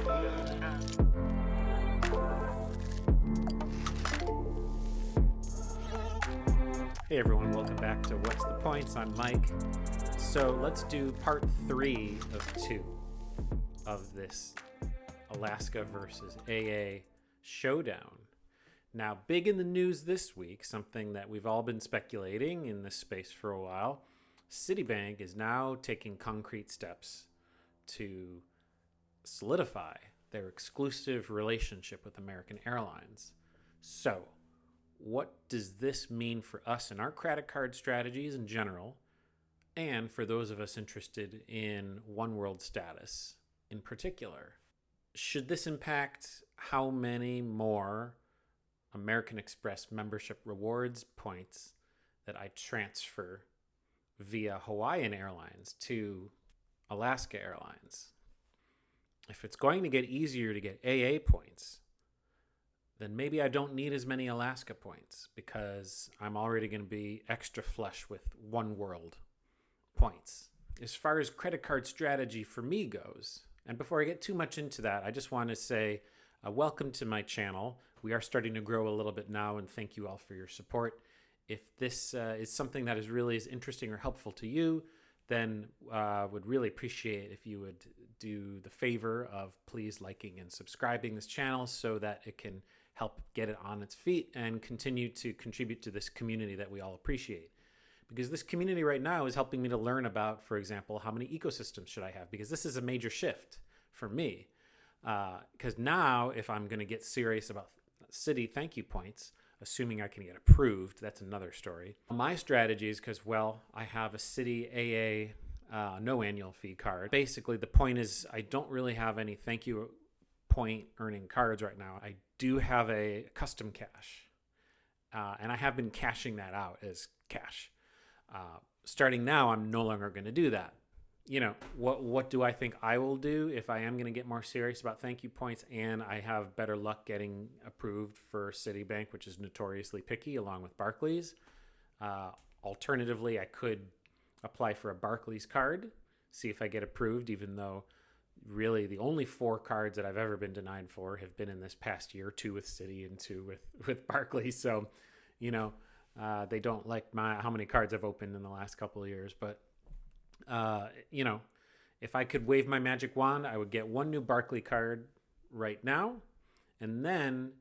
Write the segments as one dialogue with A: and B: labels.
A: Hey everyone, welcome back to What's the Points? I'm Mike. So let's do part 3 of 2 of this Alaska versus AA showdown. Now, big in the news this week, something that we've all been speculating in this space for a while, Citibank is now taking concrete steps to solidify their exclusive relationship with American Airlines. So, what does this mean for us and our credit card strategies in general, and for those of us interested in One World status in particular? Should this impact how many more American Express membership rewards points that I transfer via Hawaiian Airlines to Alaska Airlines? If it's going to get easier to get AA points, then maybe I don't need as many Alaska points because I'm already going to be extra flush with One World points. As far as credit card strategy for me goes, and before I get too much into that, I just want to say welcome to my channel. We are starting to grow a little bit now, and thank you all for your support. If this is something that is really as interesting or helpful to you, then would really appreciate if you would do the favor of please liking and subscribing this channel so that it can help get it on its feet and continue to contribute to this community that we all appreciate. Because this community right now is helping me to learn about, for example, how many ecosystems should I have? Because this is a major shift for me. Because now, if I'm going to get serious about Citi Thank You points, assuming I can get approved, that's another story. My strategy is because, well, I have a Citi AA no annual fee card. Basically, the point is I don't really have any thank you point earning cards right now. I do have a custom cash, and I have been cashing that out as cash. Starting now, I'm no longer going to do that. You know, what do I think I will do if I am going to get more serious about thank you points and I have better luck getting approved for Citibank, which is notoriously picky, along with Barclays? Alternatively, I could apply for a Barclays card, see if I get approved, even though really the only 4 cards that I've ever been denied for have been in this past year, 2 with Citi and 2 with Barclays. So, you know, they don't like how many cards I've opened in the last couple of years. But, you know, if I could wave my magic wand, I would get 1 new Barclay card right now. And then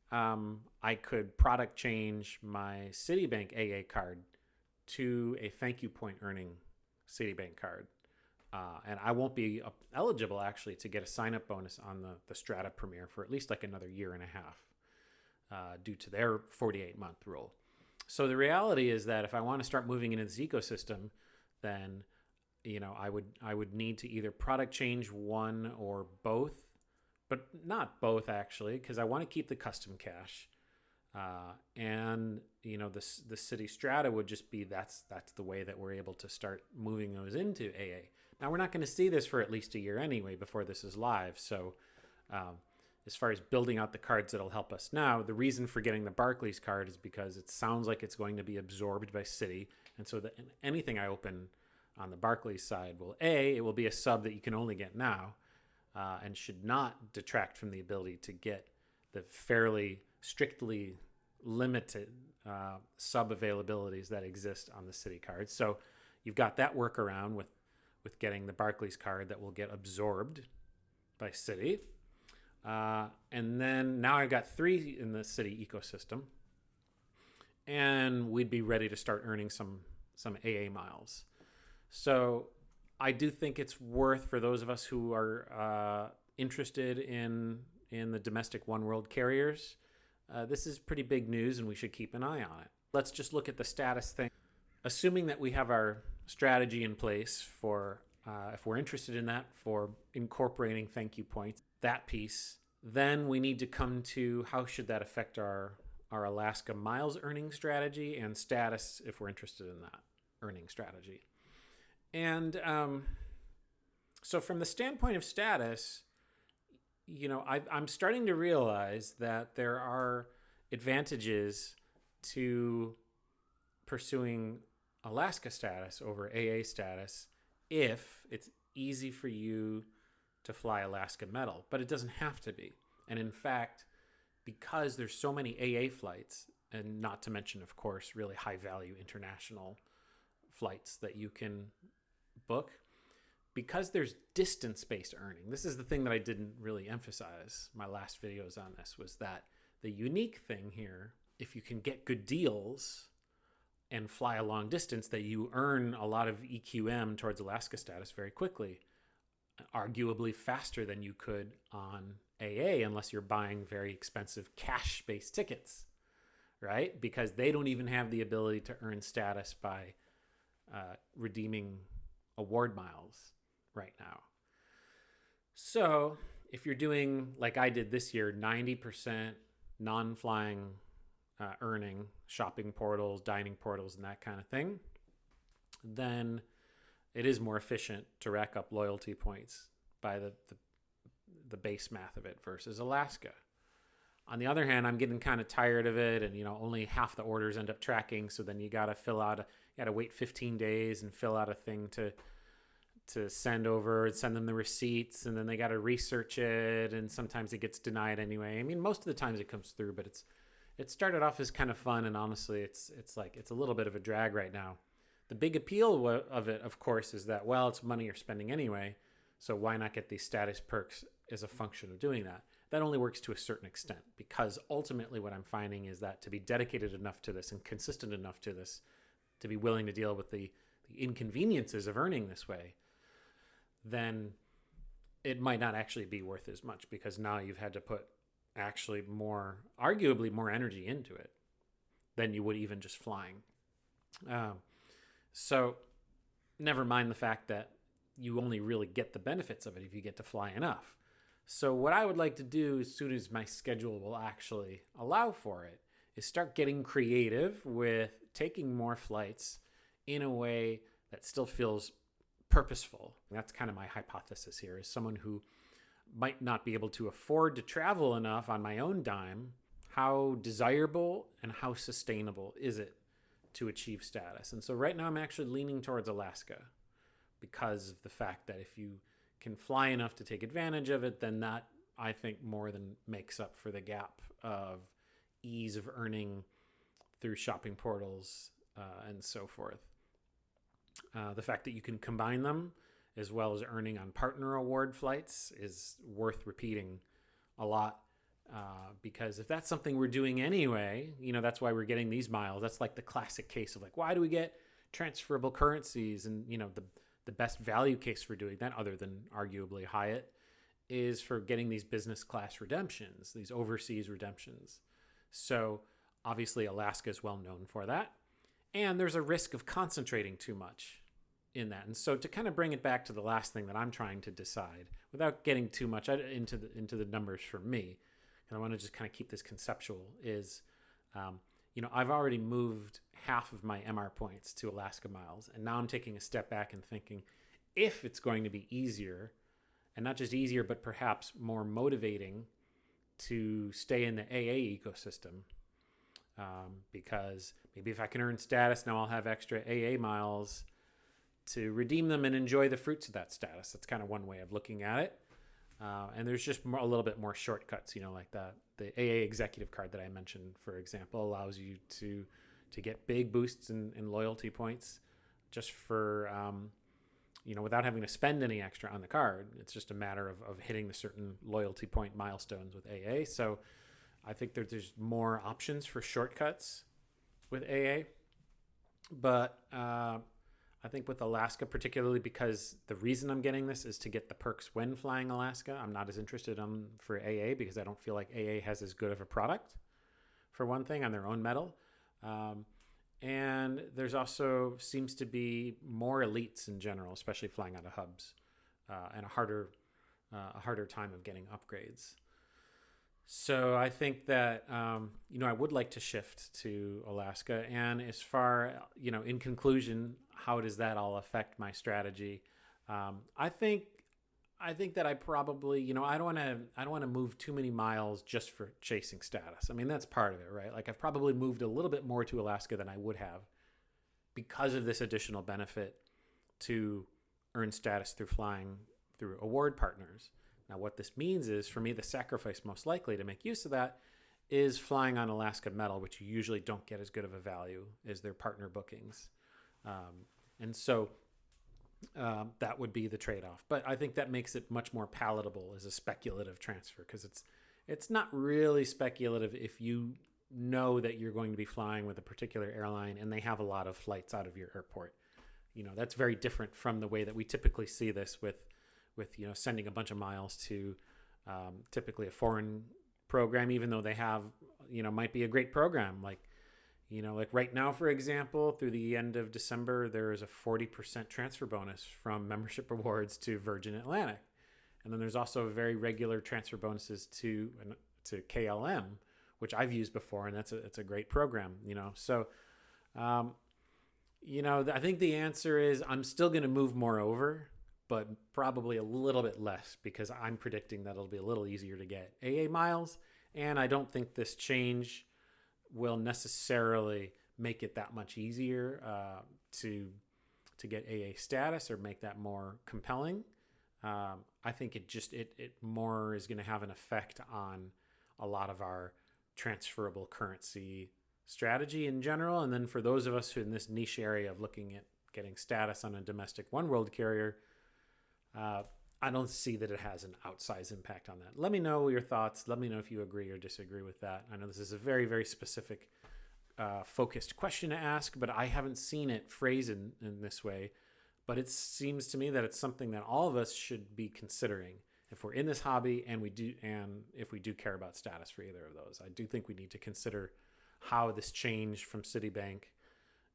A: I could product change my Citibank AA card to a thank you point earning Citibank card. And I won't be eligible, actually, to get a sign-up bonus on the Strata Premier for at least like another year and a half due to their 48-month rule. So the reality is that if I want to start moving into this ecosystem, then, you know, I would need to either product change one or both, but not both, actually, because I want to keep the custom cash. And, you know, the Citi Strata would just be that's the way that we're able to start moving those into AA. Now, we're not going to see this for at least a year anyway before this is live. So as far as building out the cards that'll help us now, the reason for getting the Barclays card is because it sounds like it's going to be absorbed by Citi. And so that anything I open on the Barclays side it will be a sub that you can only get now and should not detract from the ability to get the fairly strictly limited sub availabilities that exist on the Citi card. So you've got that workaround with getting the Barclays card that will get absorbed by Citi. And then now I've got 3 in the Citi ecosystem, and we'd be ready to start earning some AA miles. So I do think it's worth, for those of us who are interested in the domestic One World carriers, this is pretty big news and we should keep an eye on it. Let's just look at the status thing. Assuming that we have our strategy in place for, if we're interested in that, for incorporating thank you points, that piece, then we need to come to how should that affect our Alaska miles earning strategy and status if we're interested in that earning strategy. And so from the standpoint of status, you know, I'm starting to realize that there are advantages to pursuing Alaska status over AA status if it's easy for you to fly Alaska Metal, but it doesn't have to be. And in fact, because there's so many AA flights, and not to mention, of course, really high value international flights that you can book, because there's distance-based earning. This is the thing that I didn't really emphasize my last videos on this, was that the unique thing here, if you can get good deals and fly a long distance, that you earn a lot of EQM towards Alaska status very quickly, arguably faster than you could on AA, unless you're buying very expensive cash-based tickets, right? Because they don't even have the ability to earn status by redeeming award miles right now. So if you're doing, like I did this year, 90% non-flying earning, shopping portals, dining portals, and that kind of thing, then it is more efficient to rack up loyalty points by the base math of it versus Alaska. On the other hand, I'm getting kind of tired of it, and only half the orders end up tracking. So then you got to wait 15 days and fill out a thing to send over and send them the receipts, and then they got to research it, and sometimes it gets denied anyway. I mean, most of the times it comes through, but it started off as kind of fun, and honestly, it's a little bit of a drag right now. The big appeal of it, of course, is that, well, it's money you're spending anyway, so why not get these status perks as a function of doing that? That only works to a certain extent, because ultimately what I'm finding is that to be dedicated enough to this and consistent enough to this, to be willing to deal with the inconveniences of earning this way, then it might not actually be worth as much, because now you've had to put actually arguably more energy into it than you would even just flying. So never mind the fact that you only really get the benefits of it if you get to fly enough. So what I would like to do as soon as my schedule will actually allow for it is start getting creative with taking more flights in a way that still feels purposeful. That's kind of my hypothesis here, is someone who might not be able to afford to travel enough on my own dime. How desirable and how sustainable is it to achieve status? And so right now I'm actually leaning towards Alaska, because of the fact that if you can fly enough to take advantage of it, then that, I think, more than makes up for the gap of ease of earning through shopping portals and so forth. The fact that you can combine them as well as earning on partner award flights is worth repeating a lot, because if that's something we're doing anyway, that's why we're getting these miles. That's like the classic case of, like, why do we get transferable currencies? And the best value case for doing that, other than arguably Hyatt, is for getting these business class redemptions, these overseas redemptions. So obviously Alaska is well known for that. And there's a risk of concentrating too much in that. And so to kind of bring it back to the last thing that I'm trying to decide, without getting too much into the numbers for me, and I want to just kind of keep this conceptual, is, I've already moved half of my MR points to Alaska miles. And now I'm taking a step back and thinking, if it's going to be easier, and not just easier, but perhaps more motivating to stay in the AA ecosystem, because maybe if I can earn status, now I'll have extra AA miles to redeem them and enjoy the fruits of that status. That's kind of one way of looking at it. And there's just a little bit more shortcuts, like that. The AA executive card that I mentioned, for example, allows you to get big boosts in loyalty points just for, without having to spend any extra on the card. It's just a matter of hitting the certain loyalty point milestones with AA. So I think that there's more options for shortcuts with AA. But I think with Alaska, particularly because the reason I'm getting this is to get the perks when flying Alaska. I'm not as interested for AA, because I don't feel like AA has as good of a product, for one thing, on their own metal. And there's also seems to be more elites in general, especially flying out of hubs, and a harder time of getting upgrades. So I think that, I would like to shift to Alaska. And as far, in conclusion, how does that all affect my strategy? I think that I probably, I don't want to move too many miles just for chasing status. I mean, that's part of it, right? Like, I've probably moved a little bit more to Alaska than I would have because of this additional benefit to earn status through flying through award partners. Now, what this means is, for me, the sacrifice most likely to make use of that is flying on Alaska Metal, which you usually don't get as good of a value as their partner bookings. And so that would be the trade-off. But I think that makes it much more palatable as a speculative transfer, because it's not really speculative if you know that you're going to be flying with a particular airline and they have a lot of flights out of your airport. That's very different from the way that we typically see this with sending a bunch of miles to typically a foreign program, even though they have, might be a great program. Like right now, for example, through the end of December, there is a 40% transfer bonus from membership rewards to Virgin Atlantic. And then there's also very regular transfer bonuses to KLM, which I've used before, and it's a great program, So, I think the answer is I'm still going to move more over, but probably a little bit less, because I'm predicting that it'll be a little easier to get AA miles. And I don't think this change will necessarily make it that much easier to get AA status or make that more compelling. I think it more is going to have an effect on a lot of our transferable currency strategy in general. And then for those of us who in this niche area of looking at getting status on a domestic one world carrier, I don't see that it has an outsized impact on that. Let me know your thoughts. Let me know if you agree or disagree with that. I know this is a very, very specific, focused question to ask, but I haven't seen it phrased in this way. But it seems to me that it's something that all of us should be considering if we're in this hobby and if we do care about status for either of those. I do think we need to consider how this change from Citibank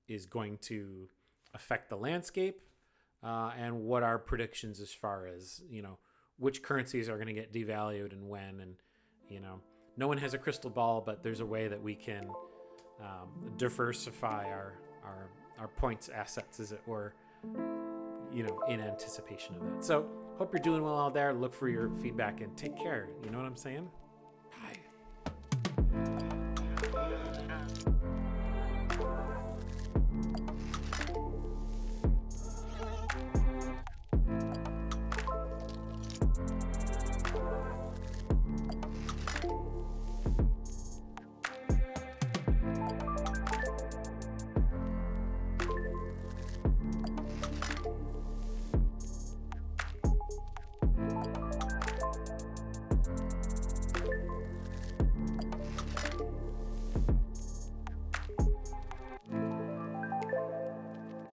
A: is going to affect the landscape. And what our predictions as far as, which currencies are going to get devalued and when. And, no one has a crystal ball, but there's a way that we can diversify our points assets, as it were, in anticipation of that. So hope you're doing well out there. Look for your feedback and take care. You know what I'm saying?